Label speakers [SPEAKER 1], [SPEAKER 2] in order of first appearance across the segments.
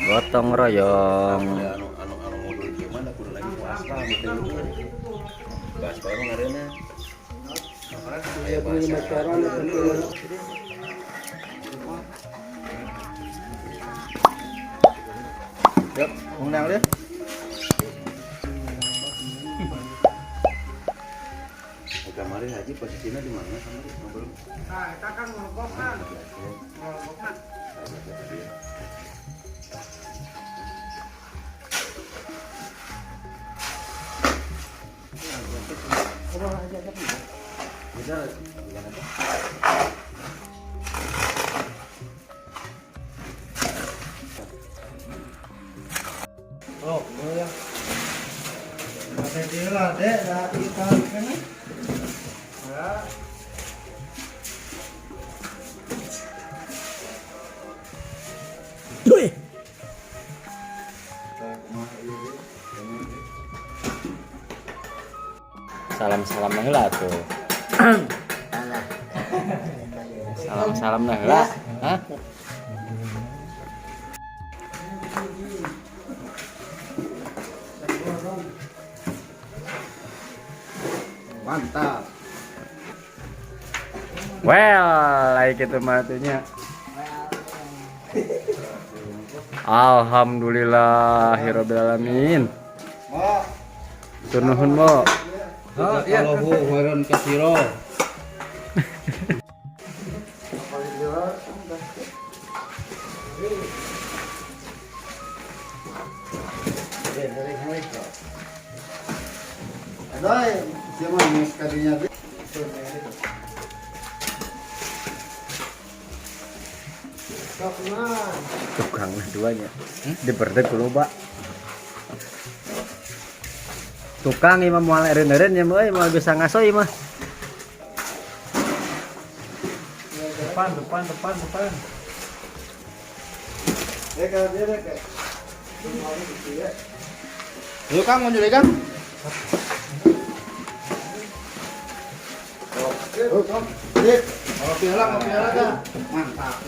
[SPEAKER 1] Gotong royong.
[SPEAKER 2] Anu modul gimana kudu lagi aspal gitu. Aspal mah ngareuna. Aya bahasa. Yuk, undang deh. Kemarin haji posisinya di mana sama dia ngobrol?
[SPEAKER 3] Nah, kita kan ngolokkan.
[SPEAKER 4] Oh, ya. Ada dia lah, dek, dah kita kan. Ya.
[SPEAKER 1] Duh. Salam-salam heula tuh. Salam-salam heula. Hah?
[SPEAKER 4] Mantap.
[SPEAKER 1] Well, like itu matunya. Alhamdulillahirabbil alamin.
[SPEAKER 4] Oh,
[SPEAKER 1] Tunuhun mo.
[SPEAKER 4] oh iya. Allahu khairan katsira. Adoy, siapa nih kadinya deh?
[SPEAKER 1] Tukang duanya. Di berdek loba. Tukang imah moal eren-eren ya mah moal bisa ngasoy mah.
[SPEAKER 4] Depan. Kalau dia deh kayak. Yuk Kang, mau nyuri Kang? Oh, Kang. Sip. Kopi lah Kang. Mantap.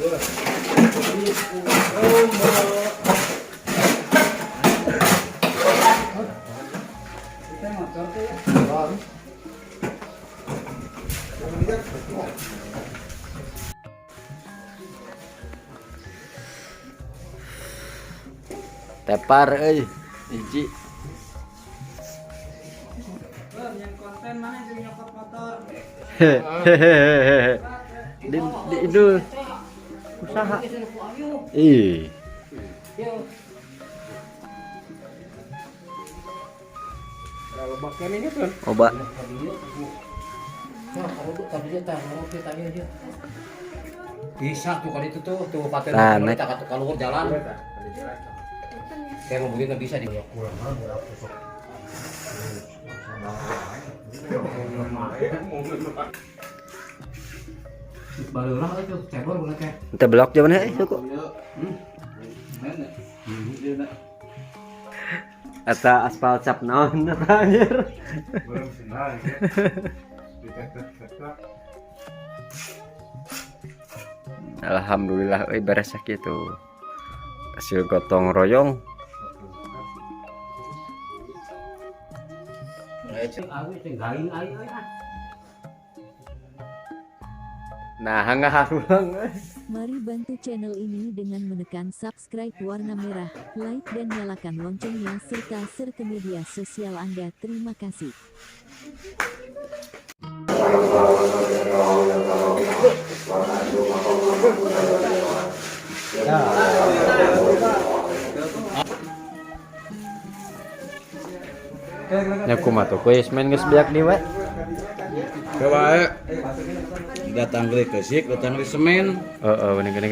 [SPEAKER 1] Tepar euy. Hiji.
[SPEAKER 3] Yang konten mana yang nyokot motor?
[SPEAKER 1] Di itu usaha. Ih.
[SPEAKER 4] Kalau makan ini kan.
[SPEAKER 1] Oba.
[SPEAKER 5] Bisa tuh kali itu tuh paten
[SPEAKER 1] Nah,
[SPEAKER 5] kalau
[SPEAKER 1] naik.
[SPEAKER 5] kita kalau jalan. Kayak mobil nggak bisa di. Barulah itu cebol boleh kayak.
[SPEAKER 1] Kita blok jaman suku. Eta aspal cap naon eta anjir. Alhamdulillah euy beres sakitu. Hasil gotong royong. Nah, harulang.
[SPEAKER 6] Mari bantu channel ini dengan menekan subscribe warna merah, like dan nyalakan loncengnya serta share ke media sosial Anda. Terima kasih.
[SPEAKER 1] Nya kumaha tuh kuis main geus beak di we.
[SPEAKER 2] Coba datang ke Kesik, datang ke Semen.
[SPEAKER 1] Heeh, bener-bener